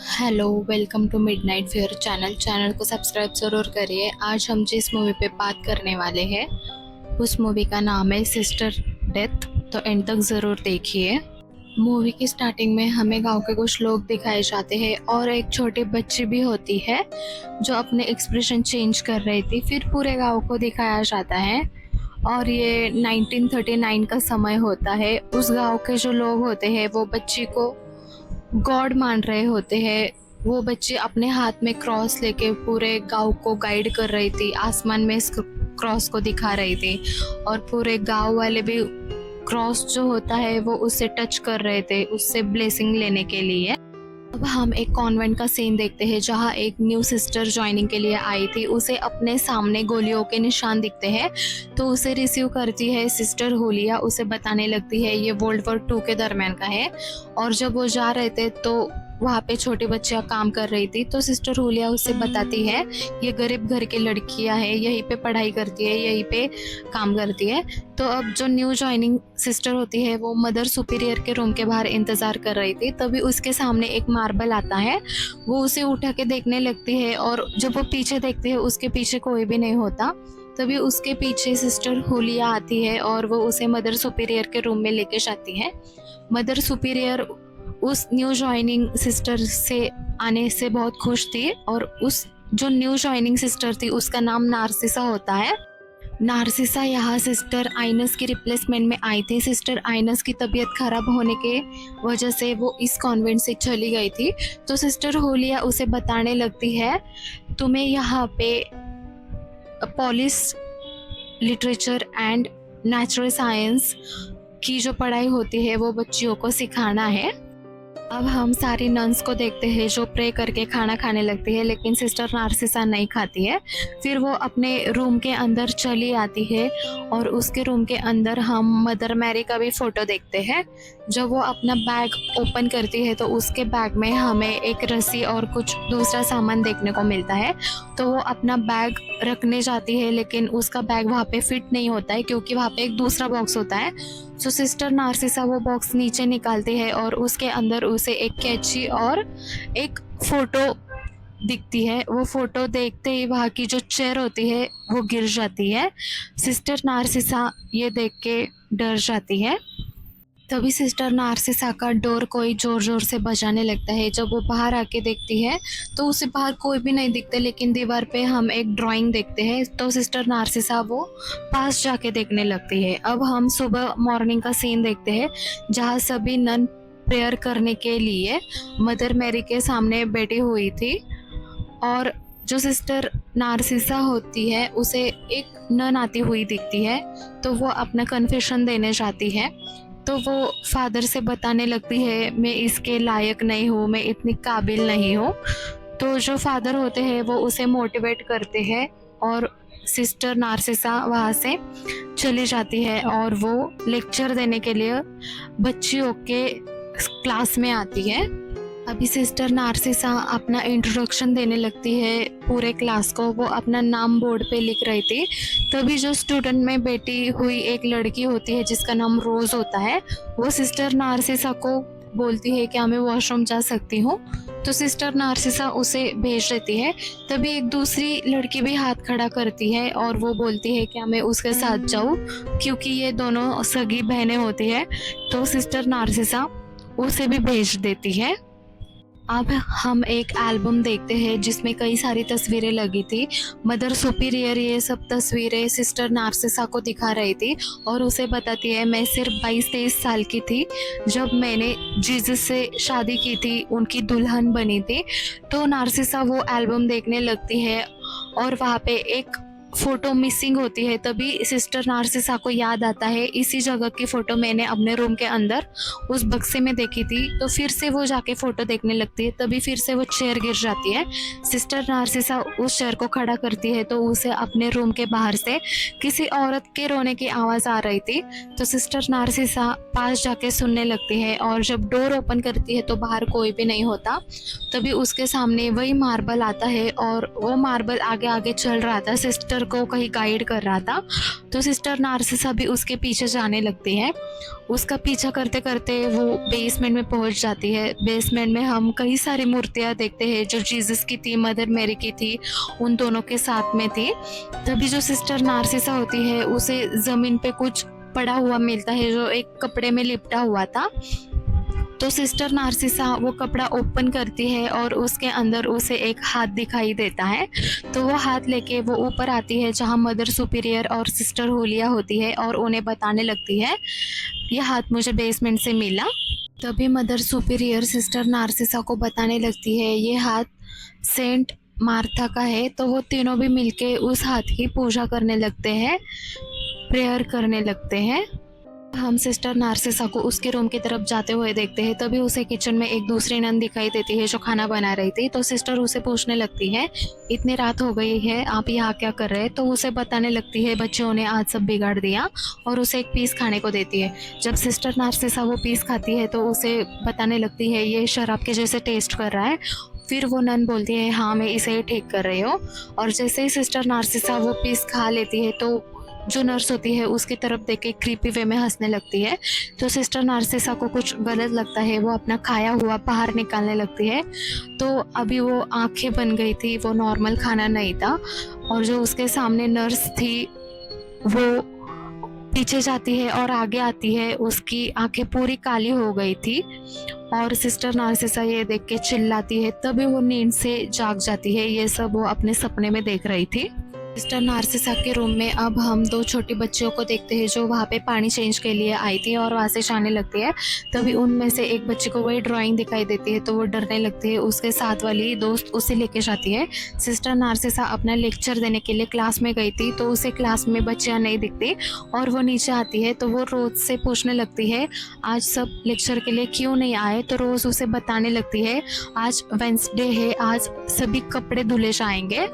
Hello, welcome to midnight fair channel को subscribe ज़रूर करिए। आज हम जिस मूवी पे बात करने वाले हैं उस मूवी का नाम है सिस्टर डेथ। तो एंड तक ज़रूर देखिए। मूवी की स्टार्टिंग में हमें गांव के कुछ लोग दिखाए जाते हैं और एक छोटी बच्ची भी होती है जो अपने एक्सप्रेशन चेंज कर रही थी। फिर पूरे गांव को दिखाया जाता है और ये 1939 का समय होता है। उस गांव के जो लोग होते हैं वो बच्ची को गॉड मान रहे होते हैं। वो बच्ची अपने हाथ में क्रॉस लेके पूरे गांव को गाइड कर रही थी, आसमान में इस क्रॉस को दिखा रही थी और पूरे गांव वाले भी क्रॉस जो होता है वो उससे टच कर रहे थे, उससे ब्लेसिंग लेने के लिए। अब हम एक कॉन्वेंट का सीन देखते हैं जहाँ एक न्यू सिस्टर ज्वाइनिंग के लिए आई थी। उसे अपने सामने गोलियों के निशान दिखते हैं तो उसे रिसीव करती है सिस्टर होलिया। उसे बताने लगती है ये वर्ल्ड वॉर 2 के दरमियान का है। और जब वो जा रहे थे तो वहाँ पे छोटी बच्चियाँ काम कर रही थी तो सिस्टर होलिया उसे बताती है ये गरीब घर की लड़कियाँ हैं, यहीं पे पढ़ाई करती है, यहीं पे काम करती है। तो अब जो न्यू ज्वाइनिंग सिस्टर होती है वो मदर सुपीरियर के रूम के बाहर इंतज़ार कर रही थी। तभी उसके सामने एक मार्बल आता है, वो उसे उठा के देखने लगती है और जब वो पीछे देखती है उसके पीछे कोई भी नहीं होता। तभी उसके पीछे सिस्टर होलिया आती है और वो उसे मदर सुपीरियर के रूम में लेके जाती है। मदर सुपीरियर उस न्यू ज्वाइनिंग सिस्टर से आने से बहुत खुश थी और उस जो न्यू ज्वाइनिंग सिस्टर थी उसका नाम नार्सिसा होता है। नार्सिसा यहाँ सिस्टर आइनस की रिप्लेसमेंट में आई थी। सिस्टर आइनस की तबीयत खराब होने के वजह से वो इस कॉन्वेंट से चली गई थी। तो सिस्टर होलिया उसे बताने लगती है तुम्हें यहाँ पे polish literature and natural science की जो पढ़ाई होती है वो बच्चियों को सिखाना है। अब हम सारी नन्स को देखते हैं जो प्रे करके खाना खाने लगती है, लेकिन सिस्टर नार्सिसा नहीं खाती है। फिर वो अपने रूम के अंदर चली आती है और उसके रूम के अंदर हम मदर मैरी का भी फोटो देखते हैं। जब वो अपना बैग ओपन करती है तो उसके बैग में हमें एक रस्सी और कुछ दूसरा सामान देखने को मिलता है। तो वो अपना बैग रखने जाती है लेकिन उसका बैग वहाँ पे फिट नहीं होता है क्योंकि वहाँ पे एक दूसरा बॉक्स होता है। सो सिस्टर नार्सिसा वो बॉक्स नीचे निकालती है और उसके अंदर उसे एक कैंची और एक फोटो दिखती है। वो फोटो देखते ही वहाँ की जो चेयर होती है वो गिर जाती है। सिस्टर नार्सिसा ये देख के डर जाती है। तभी सिस्टर नार्सिसा का डोर कोई ज़ोर ज़ोर से बजाने लगता है। जब वो बाहर आके देखती है तो उसे बाहर कोई भी नहीं दिखता, लेकिन दीवार पे हम एक ड्राइंग देखते हैं। तो सिस्टर नार्सिसा वो पास जाके देखने लगती है। अब हम सुबह मॉर्निंग का सीन देखते हैं जहाँ सभी नन प्रेयर करने के लिए मदर मैरी के सामने बैठी हुई थी और जो सिस्टर नार्सिसा होती है उसे एक नन आती हुई दिखती है। तो वो अपना कन्फेशन देने जाती है। तो वो फादर से बताने लगती है मैं इसके लायक नहीं हूँ, मैं इतनी काबिल नहीं हूँ। तो जो फादर होते हैं वो उसे मोटिवेट करते हैं और सिस्टर नार्सिसा वहाँ से चली जाती है और वो लेक्चर देने के लिए बच्चियों के क्लास में आती है। अभी सिस्टर नार्सिसा अपना इंट्रोडक्शन देने लगती है पूरे क्लास को। वो अपना नाम बोर्ड पे लिख रही थी। तभी जो स्टूडेंट में बैठी हुई एक लड़की होती है जिसका नाम रोज होता है, वो सिस्टर नार्सिसा को बोलती है क्या मैं वॉशरूम जा सकती हूँ। तो सिस्टर नार्सिसा उसे भेज देती है। तभी एक दूसरी लड़की भी हाथ खड़ा करती है और वो बोलती है क्या मैं उसके साथ जाऊँ, क्योंकि ये दोनों सगी बहनें होती है। तो सिस्टर नार्सिसा उसे भी भेज देती है। अब हम एक एल्बम देखते हैं जिसमें कई सारी तस्वीरें लगी थी। मदर सुपीरियर ये सब तस्वीरें सिस्टर नार्सिसा को दिखा रही थी और उसे बताती है मैं सिर्फ 22-23 साल की थी जब मैंने जीसस से शादी की थी, उनकी दुल्हन बनी थी। तो नार्सिसा वो एल्बम देखने लगती है और वहाँ पे एक फ़ोटो मिसिंग होती है। तभी सिस्टर नार्सिसा को याद आता है इसी जगह की फ़ोटो मैंने अपने रूम के अंदर उस बक्से में देखी थी। तो फिर से वो जाके फ़ोटो देखने लगती है। तभी फिर से वो चेयर गिर जाती है। सिस्टर नार्सिसा उस चेयर को खड़ा करती है तो उसे अपने रूम के बाहर से किसी औरत के रोने की आवाज़ आ रही थी। तो सिस्टर नार्सिसा पास जाके सुनने लगती है और जब डोर ओपन करती है तो बाहर कोई भी नहीं होता। तभी उसके सामने वही मार्बल आता है और वो मार्बल आगे आगे चल रहा था सिस्टर को कहीं गाइड कर रहा था। तो सिस्टर नार्सिसा भी उसके पीछे जाने लगती है। उसका पीछा करते करते वो बेसमेंट में पहुंच जाती है। बेसमेंट में हम कई सारी मूर्तियां देखते हैं जो जीसस की थी, मदर मैरी की थी, उन दोनों के साथ में थी। तभी जो सिस्टर नार्सिसा होती है उसे ज़मीन पे कुछ पड़ा हुआ मिलता है जो एक कपड़े में लिपटा हुआ था। तो सिस्टर नार्सिसा वो कपड़ा ओपन करती है और उसके अंदर उसे एक हाथ दिखाई देता है। तो वो हाथ लेके वो ऊपर आती है जहाँ मदर सुपीरियर और सिस्टर होलिया होती है और उन्हें बताने लगती है ये हाथ मुझे बेसमेंट से मिला। तभी मदर सुपीरियर सिस्टर नार्सिसा को बताने लगती है ये हाथ सेंट मार्था का है। तो वो तीनों भी मिलके उस हाथ की पूजा करने लगते हैं, प्रेयर करने लगते हैं। हम सिस्टर नार्सिसा को उसके रूम की तरफ जाते हुए देखते हैं। तभी उसे किचन में एक दूसरी नन दिखाई देती है जो खाना बना रही थी। तो सिस्टर उसे पूछने लगती है इतनी रात हो गई है, आप यहाँ क्या कर रहे हैं? तो उसे बताने लगती है बच्चों ने आज सब बिगाड़ दिया और उसे एक पीस खाने को देती है। जब सिस्टर नार्सिसा वो पीस खाती है तो उसे बताने लगती है ये शराब के जैसे टेस्ट कर रहा है। फिर वो नन बोलती है हाँ मैं इसे ठीक कर रही हूँ। और जैसे ही सिस्टर नार्सिसा वो पीस खा लेती है तो जो नर्स होती है उसकी तरफ देख के क्रीपी वे में हंसने लगती है। तो सिस्टर नार्सिसा को कुछ गलत लगता है, वो अपना खाया हुआ बाहर निकालने लगती है। तो अभी वो आंखें बन गई थी, वो नॉर्मल खाना नहीं था। और जो उसके सामने नर्स थी वो पीछे जाती है और आगे आती है, उसकी आंखें पूरी काली हो गई थी। और सिस्टर नार्सिसा ये देख के चिल्लाती है। तभी वो नींद से जाग जाती है। ये सब वो अपने सपने में देख रही थी। सिस्टर नार्सिसा के रूम में अब हम दो छोटी बच्चियों को देखते हैं जो वहाँ पे पानी चेंज के लिए आई थी और वहाँ से जाने लगती है। तभी उनमें से एक बच्ची को वही ड्राइंग दिखाई देती है तो वो डरने लगती है। उसके साथ वाली दोस्त उसे लेके जाती है। सिस्टर नार्सिसा अपना लेक्चर देने के लिए क्लास में गई थी तो उसे क्लास में बच्चियाँ नहीं दिखती और वो नीचे आती है। तो वो रोज़ से पूछने लगती है आज सब लेक्चर के लिए क्यों नहीं आए? तो रोज़ उसे बताने लगती है आज वेंसडे है, आज सभी कपड़े धुले जाएंगे।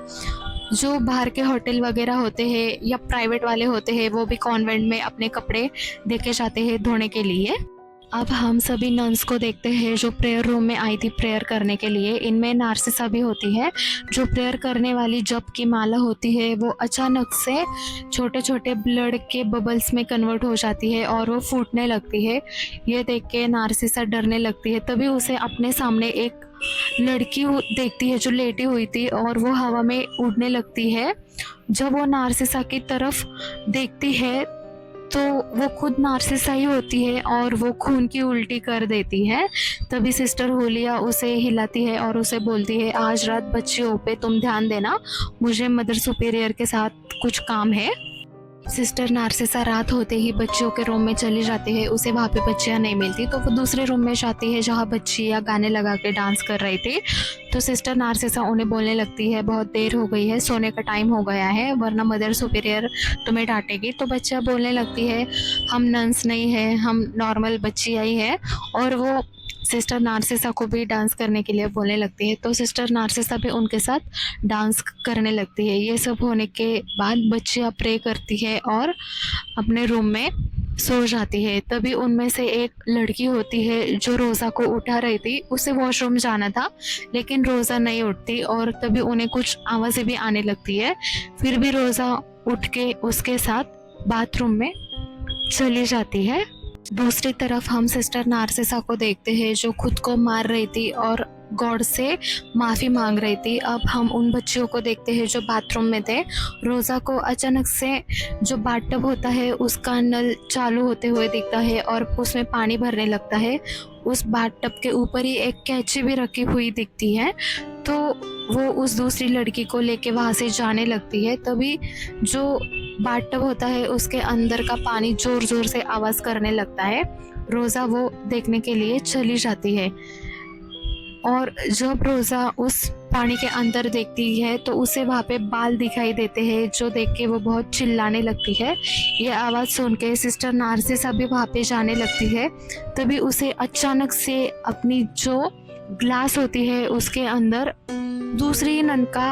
जो बाहर के होटल वगैरह होते हैं या प्राइवेट वाले होते हैं वो भी कॉन्वेंट में अपने कपड़े देके जाते हैं धोने के लिए। अब हम सभी नन्स को देखते हैं जो प्रेयर रूम में आई थी प्रेयर करने के लिए। इनमें नार्सिसा भी होती है। जो प्रेयर करने वाली जप की माला होती है वो अचानक से छोटे छोटे ब्लड के बबल्स में कन्वर्ट हो जाती है और वो फूटने लगती है। ये देख के नार्सिसा डरने लगती है। तभी उसे अपने सामने एक लड़की देखती है जो लेटी हुई थी और वो हवा में उड़ने लगती है। जब वो नार्सिसा की तरफ देखती है तो वो खुद नार्सिसा ही होती है और वो खून की उल्टी कर देती है। तभी सिस्टर होलिया उसे हिलाती है और उसे बोलती है आज रात बच्चियों पे तुम ध्यान देना, मुझे मदर सुपीरियर के साथ कुछ काम है। सिस्टर नार्सिसा रात होते ही बच्चियों के रूम में चली जाती है। उसे वहाँ पे बच्चियाँ नहीं मिलती तो वो दूसरे रूम में जाती है जहाँ बच्चियाँ गाने लगा के डांस कर रही थी। तो सिस्टर नार्सिसा उन्हें बोलने लगती है बहुत देर हो गई है, सोने का टाइम हो गया है वरना मदर सुपीरियर तुम्हें डांटेगी। तो बच्चियाँ बोलने लगती है हम नन्स नहीं है, हम नॉर्मल बच्चियाँ ही है। और वो सिस्टर नार्सिसा को भी डांस करने के लिए बोलने लगती है। तो सिस्टर नार्सिसा भी उनके साथ डांस करने लगती है। ये सब होने के बाद बच्चियाँ प्रे करती है और अपने रूम में सो जाती है। तभी उनमें से एक लड़की होती है जो रोज़ा को उठा रही थी। उसे वॉशरूम जाना था लेकिन रोज़ा नहीं उठती और तभी उन्हें कुछ आवाज़ें भी आने लगती है। फिर भी रोज़ा उठ के उसके साथ बाथरूम में चली जाती है। दूसरी तरफ हम सिस्टर नार्सिसा को देखते हैं जो खुद को मार रही थी और गॉड से माफ़ी मांग रही थी। अब हम उन बच्चियों को देखते हैं जो बाथरूम में थे। रोज़ा को अचानक से जो बाथटब होता है उसका नल चालू होते हुए दिखता है और उसमें पानी भरने लगता है। उस बाथटब के ऊपर ही एक कैंची भी रखी हुई दिखती है। तो वो उस दूसरी लड़की को लेके वहाँ से जाने लगती है। तभी जो बाथटब होता है उसके अंदर का पानी ज़ोर ज़ोर से आवाज़ करने लगता है। रोज़ा वो देखने के लिए चली जाती है और जब रोज़ा उस पानी के अंदर देखती है तो उसे वहाँ पे बाल दिखाई देते हैं जो देख के वो बहुत चिल्लाने लगती है। ये आवाज़ सुन के सिस्टर नार्सिसा भी वहाँ पे जाने लगती है। तभी उसे अचानक से अपनी जो ग्लास होती है उसके अंदर दूसरी नन का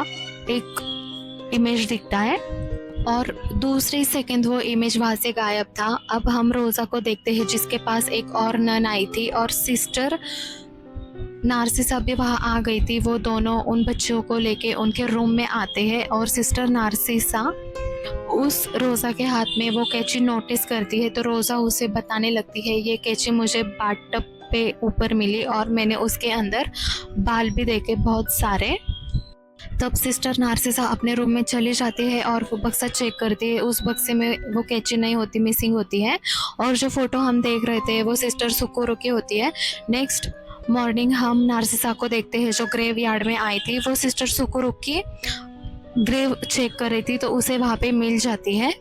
एक इमेज दिखता है और दूसरी सेकंड वो इमेज वहाँ से गायब था। अब हम रोज़ा को देखते हैं जिसके पास एक और नन आई थी और सिस्टर नार्सिसा भी वहाँ आ गई थी। वो दोनों उन बच्चियों को लेके उनके रूम में आते हैं और सिस्टर नार्सिसा उस रोज़ा के हाथ में वो कैंची नोटिस करती है, तो रोज़ा उसे बताने लगती है ये कैंची मुझे बाथटब पे ऊपर मिली और मैंने उसके अंदर बाल भी देखे बहुत सारे। तब सिस्टर नार्सिसा अपने रूम में चली जाती है और वो बक्सा चेक करती है। उस बक्से में वो कैंची नहीं होती, मिसिंग होती है। और जो फ़ोटो हम देख रहे थे वो सिस्टर सुकोरो की होती है। नेक्स्ट मॉर्निंग हम नार्सिसा को देखते हैं जो ग्रेव यार्ड में आई थी। वो सिस्टर सुकोरो की ग्रेव चेक कर रही थी तो उसे वहाँ पे मिल जाती है।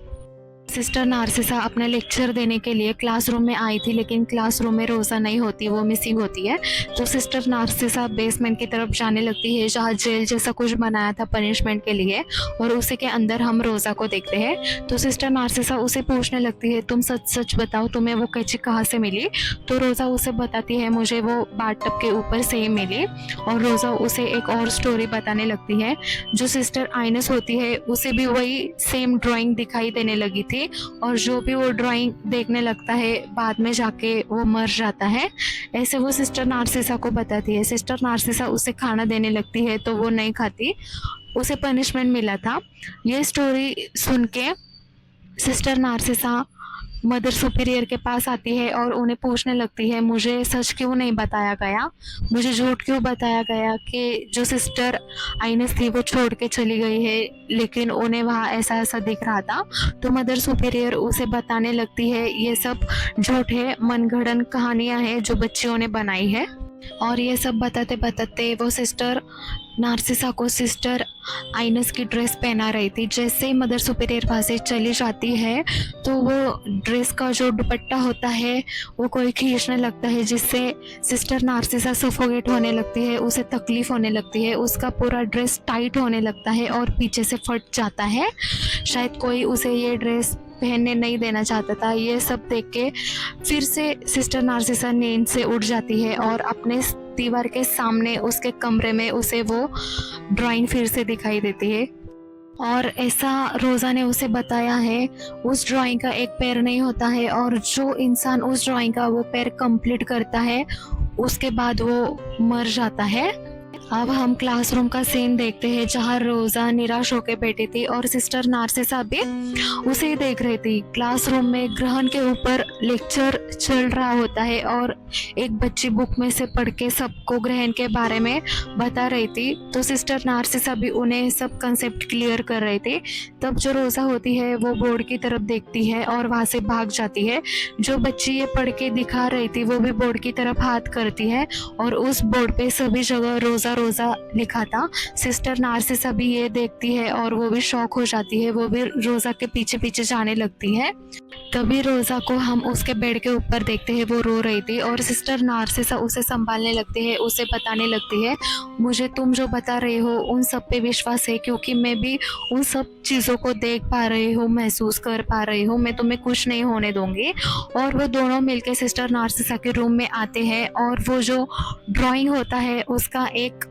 सिस्टर नार्सिसा अपना लेक्चर देने के लिए क्लासरूम में आई थी, लेकिन क्लासरूम में रोज़ा नहीं होती, वो मिसिंग होती है। तो सिस्टर नार्सिसा बेसमेंट की तरफ जाने लगती है जहाँ जेल जैसा कुछ बनाया था पनिशमेंट के लिए, और उसी के अंदर हम रोज़ा को देखते हैं। तो सिस्टर नार्सिसा उसे पूछने लगती है तुम सच सच बताओ तुम्हें वो कैंची कहाँ से मिली। तो रोज़ा उसे बताती है मुझे वो बाथटब के ऊपर से ही मिली। और रोज़ा उसे एक और स्टोरी बताने लगती है। जो सिस्टर आइनस होती है उसे भी वही सेम ड्राइंग दिखाई देने लगी थी, और जो भी वो ड्राइंग देखने लगता है बाद में जाके वो मर जाता है। ऐसे वो सिस्टर नार्सिसा को बताती है। सिस्टर नार्सिसा उसे खाना देने लगती है तो वो नहीं खाती, उसे पनिशमेंट मिला था। ये स्टोरी सुन के सिस्टर नार्सिसा मदर सुपीरियर के पास आती है और उन्हें पूछने लगती है मुझे सच क्यों नहीं बताया गया, मुझे झूठ क्यों बताया गया कि जो सिस्टर आइनस थी वो छोड़ के चली गई है, लेकिन उन्हें वहाँ ऐसा ऐसा दिख रहा था। तो मदर सुपीरियर उसे बताने लगती है ये सब झूठ है, मनगढ़ंत कहानियाँ हैं जो बच्चियों ने बनाई है। और ये सब बताते बताते वो सिस्टर नार्सिसा को सिस्टर आइनस की ड्रेस पहना रही थी। जैसे ही मदर सुपीरियर वहाँ से चली जाती है तो वो ड्रेस का जो दुपट्टा होता है वो कोई खींचने लगता है, जिससे सिस्टर नार्सिसा सफोकेट होने लगती है, उसे तकलीफ़ होने लगती है, उसका पूरा ड्रेस टाइट होने लगता है और पीछे से फट जाता है। शायद कोई उसे ये ड्रेस पहनने नहीं देना चाहता था। ये सब देख के फिर से सिस्टर नार्सिसा नींद से उठ जाती है और अपने दीवार के सामने उसके कमरे में उसे वो ड्राइंग फिर से दिखाई देती है। और ऐसा रोज़ा ने उसे बताया है उस ड्राइंग का एक पैर नहीं होता है, और जो इंसान उस ड्राइंग का वो पैर कंप्लीट करता है उसके बाद वो मर जाता है। अब हम क्लासरूम का सीन देखते हैं जहाँ रोज़ा निराश होकर बैठी थी और सिस्टर नार्सिसा भी उसे ही देख रही थी। क्लासरूम में ग्रहण के ऊपर लेक्चर चल रहा होता है और एक बच्ची बुक में से पढ़ के सबको ग्रहण के बारे में बता रही थी। तो सिस्टर नार्सिसा भी उन्हें सब कंसेप्ट क्लियर कर रही थी। तब जो रोज़ा होती है वो बोर्ड की तरफ देखती है और वहाँ से भाग जाती है। जो बच्ची ये पढ़ के दिखा रही थी वो भी बोर्ड की तरफ हाथ करती है और उस बोर्ड पे सभी जगह रोज़ा रोज़ा लिखा था। सिस्टर नार्सिसा भी ये देखती है और वो भी शॉक हो जाती है, वो भी रोज़ा के पीछे पीछे जाने लगती है। तभी रोज़ा को हम उसके बेड के ऊपर देखते हैं, वो रो रही थी और सिस्टर नार्सिसा उसे संभालने लगती है, उसे बताने लगती है मुझे तुम जो बता रही हो उन सब पे विश्वास है, क्योंकि मैं भी उन सब चीज़ों को देख पा रही हूँ, महसूस कर पा रही हूँ, मैं तुम्हें कुछ नहीं होने दूंगी। और वो दोनों मिलकर सिस्टर नार्सिसा के रूम में आते हैं और वो जो ड्राइंग होता है उसका एक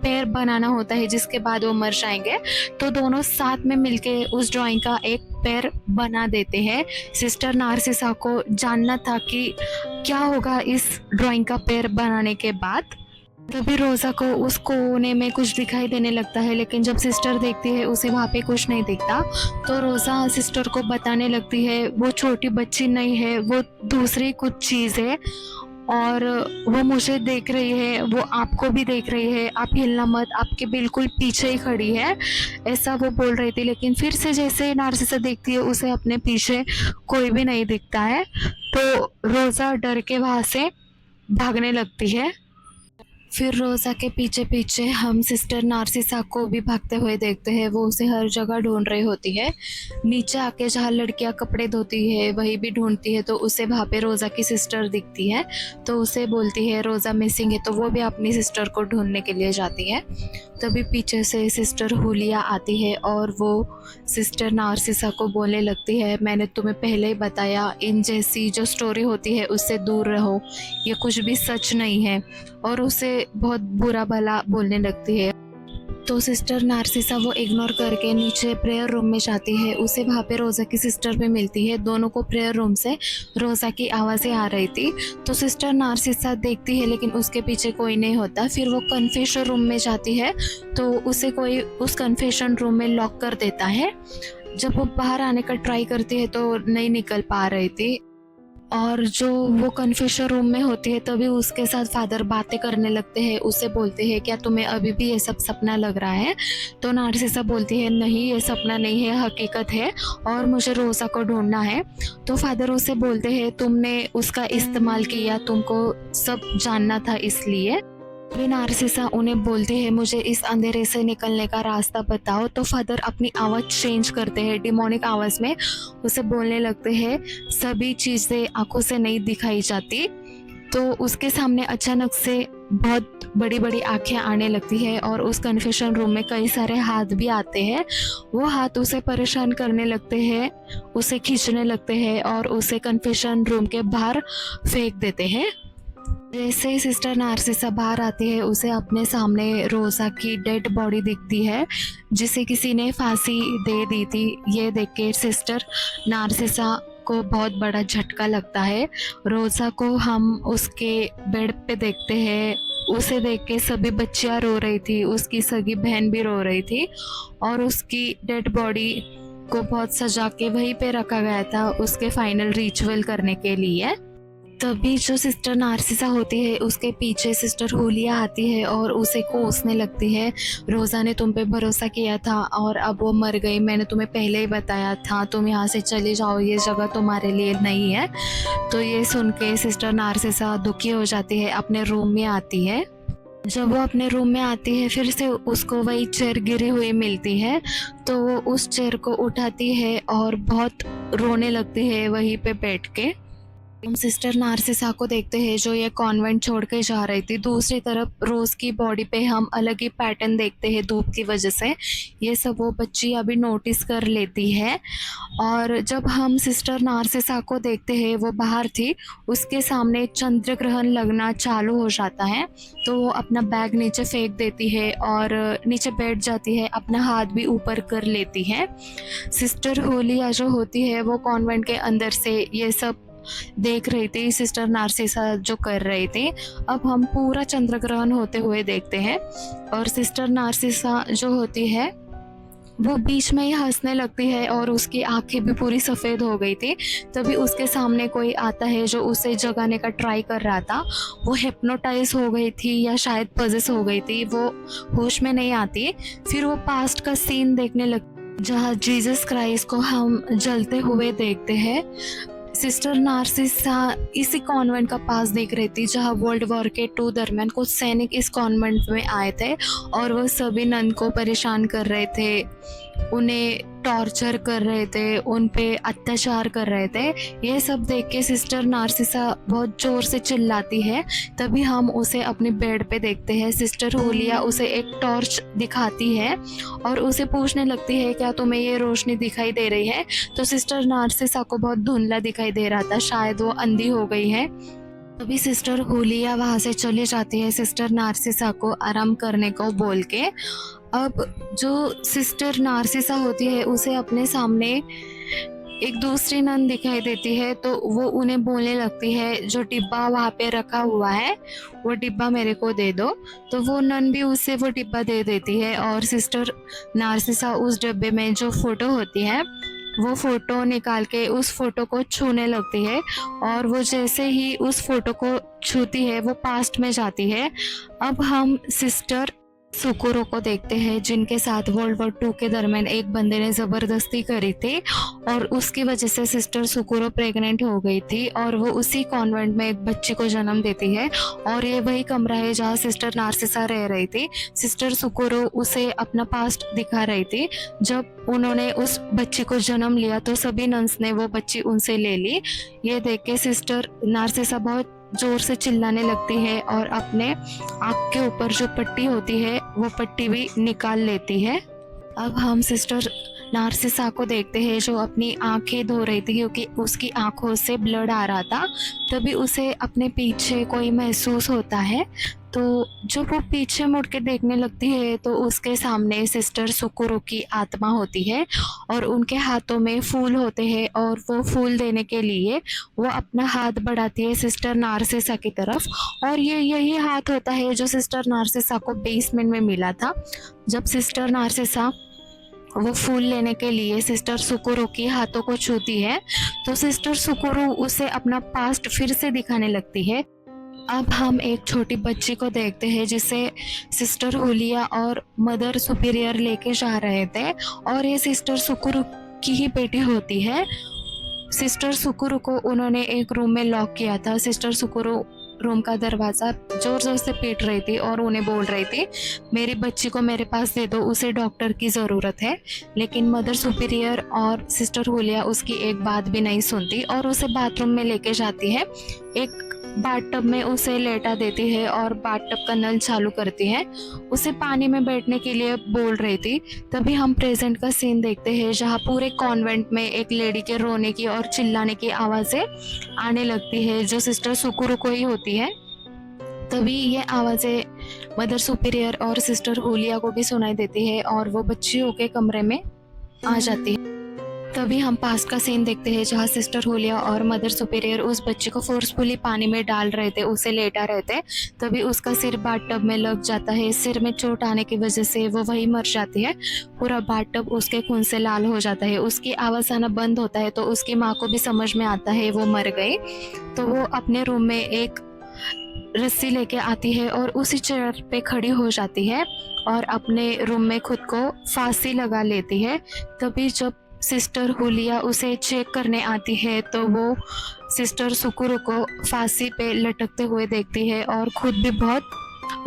पैर बनाना होता है जिसके बाद वो मर जाएंगे। तो दोनों साथ में मिलके उस ड्राइंग का एक पैर बना देते हैं। सिस्टर नार्सिसा को जानना था कि क्या होगा इस ड्राइंग का पैर बनाने के बाद। तभी रोज़ा को उस कोने में कुछ दिखाई देने लगता है, लेकिन जब सिस्टर देखती है उसे वहाँ पे कुछ नहीं दिखता। तो रोज़ा सिस्टर को बताने लगती है वो छोटी बच्ची नहीं है, वो दूसरी कुछ चीज़ है और वो मुझे देख रही है, वो आपको भी देख रही है, आप हिलना मत, आपके बिल्कुल पीछे ही खड़ी है, ऐसा वो बोल रही थी। लेकिन फिर से जैसे नार्सिसा देखती है उसे अपने पीछे कोई भी नहीं दिखता है, तो रोज़ा डर के वहाँ से भागने लगती है। फिर रोज़ा के पीछे पीछे हम सिस्टर नार्सिसा को भी भागते हुए देखते हैं, वो उसे हर जगह ढूंढ रही होती है। नीचे आके जहाँ लड़कियाँ कपड़े धोती है वही भी ढूंढती है, तो उसे वहाँ पे रोज़ा की सिस्टर दिखती है, तो उसे बोलती है रोज़ा मिसिंग है, तो वो भी अपनी सिस्टर को ढूंढने के लिए जाती है। तभी पीछे से सिस्टर हुलिया आती है और वो सिस्टर नार्सिसा को बोलने लगती है मैंने तुम्हें पहले ही बताया इन जैसी जो स्टोरी होती है उससे दूर रहो, ये कुछ भी सच नहीं है, और उसे बहुत बुरा भला बोलने लगती है। तो सिस्टर नार्सिसा वो इग्नोर करके नीचे प्रेयर रूम में जाती है, उसे वहाँ पे रोज़ा की सिस्टर भी मिलती है। दोनों को प्रेयर रूम से रोज़ा की आवाज़ें आ रही थी, तो सिस्टर नार्सिसा देखती है लेकिन उसके पीछे कोई नहीं होता। फिर वो कन्फेशन रूम में जाती है तो उसे कोई उस कन्फेशन रूम में लॉक कर देता है। जब वो बाहर आने का ट्राई करती है तो नहीं निकल पा रही थी, और जो वो कन्फेशन रूम में होती है तभी उसके साथ फादर बातें करने लगते हैं। उसे बोलते हैं क्या तुम्हें अभी भी ये सब सपना लग रहा है? तो नार्सिसा बोलती है नहीं, ये सपना नहीं है, हकीकत है और मुझे रोज़ा को ढूंढना है। तो फादर उसे बोलते हैं तुमने उसका इस्तेमाल किया, तुमको सब जानना था इसलिए। फिर नार्सिसा उन्हें बोलती है मुझे इस अंधेरे से निकलने का रास्ता बताओ। तो फादर अपनी आवाज़ चेंज करते हैं, डिमोनिक आवाज़ में उसे बोलने लगते हैं सभी चीज़ें आंखों से नहीं दिखाई जाती। तो उसके सामने अचानक से बहुत बड़ी बड़ी आंखें आने लगती है और उस कन्फेशन रूम में कई सारे हाथ भी आते हैं। वो हाथ उसे परेशान करने लगते हैं, उसे खींचने लगते हैं और उसे कन्फेशन रूम के बाहर फेंक देते हैं। जैसे ही सिस्टर नार्सिसा बाहर आती है उसे अपने सामने रोज़ा की डेड बॉडी दिखती है जिसे किसी ने फांसी दे दी थी। ये देख के सिस्टर नार्सिसा को बहुत बड़ा झटका लगता है। रोज़ा को हम उसके बेड पे देखते हैं, उसे देख के सभी बच्चियाँ रो रही थी, उसकी सगी बहन भी रो रही थी और उसकी डेड बॉडी को बहुत सजा के वहीं पे रखा गया था उसके फाइनल रिचुअल करने के लिए। तभी जो सिस्टर नार्सिसा होती है उसके पीछे सिस्टर हुलिया आती है और उसे कोसने लगती है रोज़ा ने तुम पे भरोसा किया था और अब वो मर गई, मैंने तुम्हें पहले ही बताया था, तुम यहाँ से चले जाओ, ये जगह तुम्हारे लिए नहीं है। तो ये सुन के सिस्टर नार्सिसा दुखी हो जाती है, अपने रूम में आती है। जब वो अपने रूम में आती है फिर से उसको वही चेयर गिरी हुई मिलती है, तो वो उस चेयर को उठाती है और बहुत रोने लगती है वहीं पे बैठ के। हम सिस्टर नार्सिसा को देखते हैं जो ये कॉन्वेंट छोड़ के जा रही थी। दूसरी तरफ रोज़ की बॉडी पे हम अलग ही पैटर्न देखते हैं धूप की वजह से। ये सब वो बच्ची अभी नोटिस कर लेती है और जब हम सिस्टर नार्सिसा को देखते हैं वो बाहर थी, उसके सामने चंद्र ग्रहण लगना चालू हो जाता है। तो वो अपना बैग नीचे फेंक देती है और नीचे बैठ जाती है, अपना हाथ भी ऊपर कर लेती है। सिस्टर होलिया जो होती है वो कॉन्वेंट के अंदर से ये सब देख रही थी, सिस्टर नार्सिसा जो कर रही थी। अब हम पूरा चंद्र ग्रहण होते हुए देखते हैं और सिस्टर नार्सिसा जो होती है वो बीच में ही हंसने लगती है और उसकी आंखें भी पूरी सफ़ेद हो गई थी। तभी उसके सामने कोई आता है जो उसे जगाने का ट्राई कर रहा था। वो हिप्नोटाइज हो गई थी या शायद पजेस हो गई थी, वो होश में नहीं आती। फिर वो पास्ट का सीन देखने लग जहाँ जीसस क्राइस्ट को हम जलते हुए देखते हैं। सिस्टर नार्सिसा इसी कॉन्वेंट का पास देख रही थी जहाँ वर्ल्ड वॉर के 2 दरमियान कुछ सैनिक इस कॉन्वेंट में आए थे और वह सभी नन को परेशान कर रहे थे, उन्हें टॉर्चर कर रहे थे, उन पे अत्याचार कर रहे थे। ये सब देख के सिस्टर नार्सिसा बहुत ज़ोर से चिल्लाती है। तभी हम उसे अपने बेड पे देखते हैं। सिस्टर होलिया उसे एक टॉर्च दिखाती है और उसे पूछने लगती है क्या तुम्हें ये रोशनी दिखाई दे रही है? तो सिस्टर नार्सिसा को बहुत धुंधला दिखाई दे रहा था, शायद वो अंधी हो गई है। तभी सिस्टर होलिया वहाँ से चली जाती है सिस्टर नार्सिसा को आराम करने को बोल के। अब जो सिस्टर नार्सिसा होती है उसे अपने सामने एक दूसरी नन दिखाई देती है, तो वो उन्हें बोलने लगती है जो डिब्बा वहाँ पे रखा हुआ है वो डिब्बा मेरे को दे दो। तो वो नन भी उसे वो डिब्बा दे देती है और सिस्टर नार्सिसा उस डिब्बे में जो फ़ोटो होती है वो फ़ोटो निकाल के उस फ़ोटो को छूने लगती है और वो जैसे ही उस फ़ोटो को छूती है वो पास्ट में जाती है। अब हम सिस्टर सुकुरो को देखते हैं जिनके साथ वर्ल्ड वॉर 2 के दरमियान एक बंदे ने ज़बरदस्ती करी थी और उसकी वजह से सिस्टर सुकुरो प्रेग्नेंट हो गई थी और वो उसी कॉन्वेंट में एक बच्चे को जन्म देती है और ये वही कमरा है जहाँ सिस्टर नार्सिसा रह रही थी। सिस्टर सुकुरो उसे अपना पास्ट दिखा रही थी। जब उन्होंने उस बच्चे को जन्म लिया तो सभी नन्स ने वो बच्ची उनसे ले ली। ये देख के सिस्टर नार्सिसा बहुत जोर से चिल्लाने लगती है और अपने आँख के ऊपर जो पट्टी होती है वो पट्टी भी निकाल लेती है। अब हम सिस्टर नार्सिसा को देखते हैं जो अपनी आंखें धो रही थी क्योंकि उसकी आंखों से ब्लड आ रहा था। तभी उसे अपने पीछे कोई महसूस होता है, तो जब वो पीछे मुड़ के देखने लगती है तो उसके सामने सिस्टर सुकुरो की आत्मा होती है और उनके हाथों में फूल होते हैं और वो फूल देने के लिए वो अपना हाथ बढ़ाती है सिस्टर नार्सिसा की तरफ और ये यही हाथ होता है जो सिस्टर नार्सिसा को बेसमेंट में मिला था। जब सिस्टर नार्सिसा वो फूल लेने के लिए सिस्टर सुकुरु के हाथों को छूती है तो सिस्टर सुकुरु उसे अपना पास्ट फिर से दिखाने लगती है। अब हम एक छोटी बच्ची को देखते हैं जिसे सिस्टर हुलिया और मदर सुपीरियर लेके जा रहे थे और ये सिस्टर सुकुरु की ही बेटी होती है। सिस्टर सुकुरु को उन्होंने एक रूम में लॉक किया था। सिस्टर सुकुरु रूम का दरवाज़ा जोर जोर से पीट रही थी और उन्हें बोल रही थी, मेरी बच्ची को मेरे पास दे दो, उसे डॉक्टर की ज़रूरत है। लेकिन मदर सुपीरियर और सिस्टर हुलिया उसकी एक बात भी नहीं सुनती और उसे बाथरूम में लेके जाती है। एक बाथटब में उसे लेटा देती है और बाथटब का नल चालू करती है। उसे पानी में बैठने के लिए बोल रही थी। तभी हम प्रेजेंट का सीन देखते हैं जहाँ पूरे कॉन्वेंट में एक लेडी के रोने की और चिल्लाने की आवाज़ें आने लगती है जो सिस्टर सुकुरु को ही होती है। तभी ये आवाज़ें मदर सुपीरियर और सिस्टर हुलिया को भी सुनाई देती है और वो बच्चियों के कमरे में आ जाती है। तभी हम पास्ट का सीन देखते हैं जहाँ सिस्टर हुलिया और मदर सुपीरियर उस बच्चे को फोर्सफुली पानी में डाल रहे थे, उसे लेटा रहे थे। तभी उसका सिर बाथटब में लग जाता है। सिर में चोट आने की वजह से वो वहीं मर जाती है। पूरा बाथटब उसके खून से लाल हो जाता है। उसकी आवाज़ आना बंद होता है तो उसकी माँ को भी समझ में आता है वो मर गई। तो वो अपने रूम में एक रस्सी लेके आती है और उसी चेयर पे खड़ी हो जाती है और अपने रूम में खुद को फांसी लगा लेती है। तभी जब सिस्टर हुलिया उसे चेक करने आती है तो वो सिस्टर सुकुरु को फांसी पे लटकते हुए देखती है और खुद भी बहुत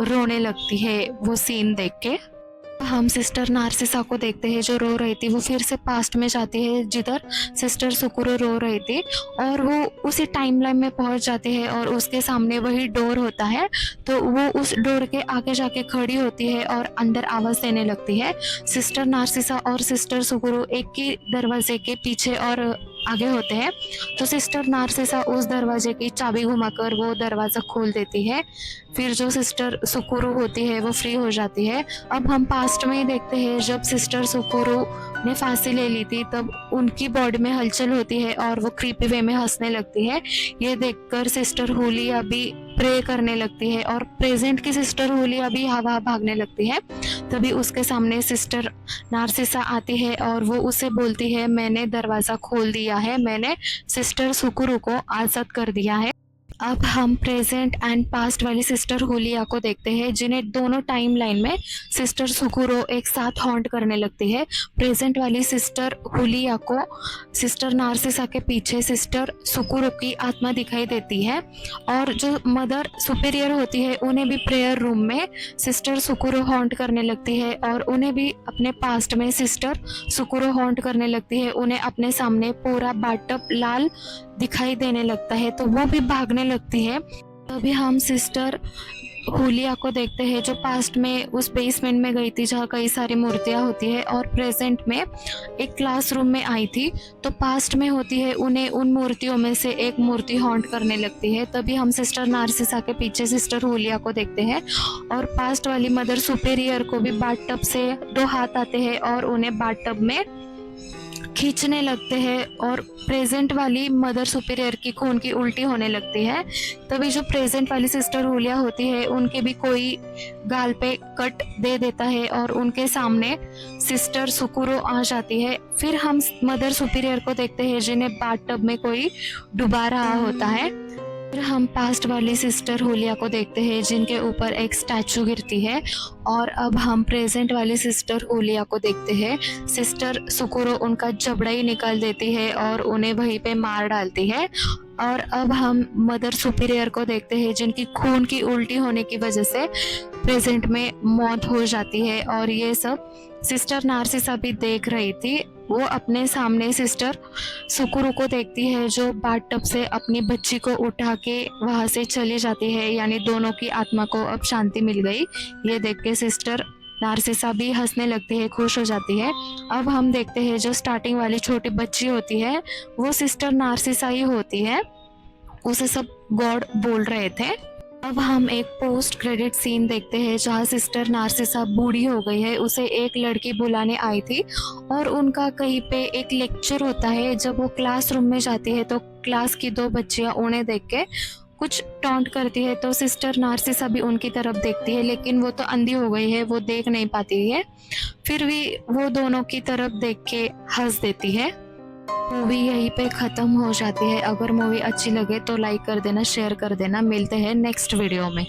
रोने लगती है वो सीन देख के। हम सिस्टर नार्सिसा को देखते हैं जो रो रही थी। वो फिर से पास्ट में जाती है जिधर सिस्टर सुकुरु रो रही थी और वो उसी टाइमलाइन में पहुंच जाती है और उसके सामने वही डोर होता है तो वो उस डोर के आगे जाके खड़ी होती है और अंदर आवाज़ देने लगती है। सिस्टर नार्सिसा और सिस्टर सुकुरु एक ही दरवाजे के पीछे और आगे होते हैं तो सिस्टर नार्सिसा उस दरवाजे की चाबी घुमाकर वो दरवाज़ा खोल देती है। फिर जो सिस्टर सुकुरु होती है वो फ्री हो जाती है। अब हम पास्ट में ही देखते हैं जब सिस्टर सुकुरु ने फांसी ले ली थी तब उनकी बॉडी में हलचल होती है और वो क्रीपी वे में हंसने लगती है। ये देखकर सिस्टर हुलिया भी प्रे करने लगती है और प्रेजेंट की सिस्टर हुलिया भी हवा भागने लगती है। तभी उसके सामने सिस्टर नार्सिसा आती है और वो उसे बोलती है, मैंने दरवाज़ा खोल दिया है, मैंने सिस्टर सुकुरु को आज़ाद कर दिया है। अब हम प्रेजेंट एंड पास्ट वाली सिस्टर हुलिया को देखते हैं जिन्हें दोनों टाइम लाइन में सिस्टर सुकुरु एक साथ हॉन्ट करने लगती है। प्रेजेंट वाली सिस्टर हुलिया को सिस्टर नार्सिसा के पीछे सिस्टर सुकुरु की आत्मा दिखाई देती है और जो मदर सुपीरियर होती है उन्हें भी प्रेयर रूम में सिस्टर सुकुरु हॉन्ट करने लगती है और उन्हें भी अपने पास्ट में सिस्टर सुकुरु हॉन्ट करने लगती है। उन्हें अपने सामने पूरा बाथटब लाल दिखाई देने लगता है तो वो भी भागने लगती है। तभी हम सिस्टर हुलिया को देखते हैं जो पास्ट में उस बेसमेंट में गई थी जहाँ कई सारी मूर्तियाँ होती है और प्रेजेंट में एक क्लासरूम में आई थी तो पास्ट में होती है उन्हें उन मूर्तियों में से एक मूर्ति हॉन्ट करने लगती है। तभी हम सिस्टर नार्सिसा के पीछे सिस्टर हुलिया को देखते हैं और पास्ट वाली मदर सुपीरियर को भी बाथटब से 2 हाथ आते हैं और उन्हें बाथटब में खींचने लगते हैं और प्रेजेंट वाली मदर सुपीरियर की खून की उल्टी होने लगती है। तभी जो प्रेजेंट वाली सिस्टर हुलिया होती है उनके भी कोई गाल पे कट दे देता है और उनके सामने सिस्टर सुकुरु आ जाती है। फिर हम मदर सुपीरियर को देखते हैं जिन्हें बाथटब में कोई डुबा रहा होता है। फिर हम पास्ट वाली सिस्टर हुलिया को देखते हैं जिनके ऊपर एक स्टैचू गिरती है और अब हम प्रेजेंट वाली सिस्टर हुलिया को देखते हैं। सिस्टर सुकुरु उनका जबड़ा ही निकाल देती है और उन्हें वहीं पे मार डालती है। और अब हम मदर सुपीरियर को देखते हैं जिनकी खून की उल्टी होने की वजह से प्रेजेंट में मौत हो जाती है और ये सब सिस्टर नार्सिसा भी देख रही थी। वो अपने सामने सिस्टर सुकुरु को देखती है जो बाथटब से अपनी बच्ची को उठा के वहाँ से चली जाती है, यानी दोनों की आत्मा को अब शांति मिल गई। ये देख के सिस्टर नार्सिसा भी हंसने लगती है, खुश हो जाती है। अब हम देखते हैं जो स्टार्टिंग वाली छोटी बच्ची होती है वो सिस्टर नार्सिसा ही होती है, उसे सब गॉड बोल रहे थे। अब हम एक पोस्ट क्रेडिट सीन देखते हैं जहाँ सिस्टर नार्सिसा बूढ़ी हो गई है। उसे एक लड़की बुलाने आई थी और उनका कहीं पे एक लेक्चर होता है। जब वो क्लासरूम में जाती है तो क्लास की 2 बच्चियाँ उन्हें देख के कुछ टॉन्ट करती है तो सिस्टर नार्सिसा भी उनकी तरफ देखती है, लेकिन वो तो अंधी हो गई है, वो देख नहीं पाती है। फिर भी वो दोनों की तरफ देख के हंस देती है। मूवी यहीं पे ख़त्म हो जाती है। अगर मूवी अच्छी लगे तो लाइक कर देना, शेयर कर देना। मिलते हैं नेक्स्ट वीडियो में।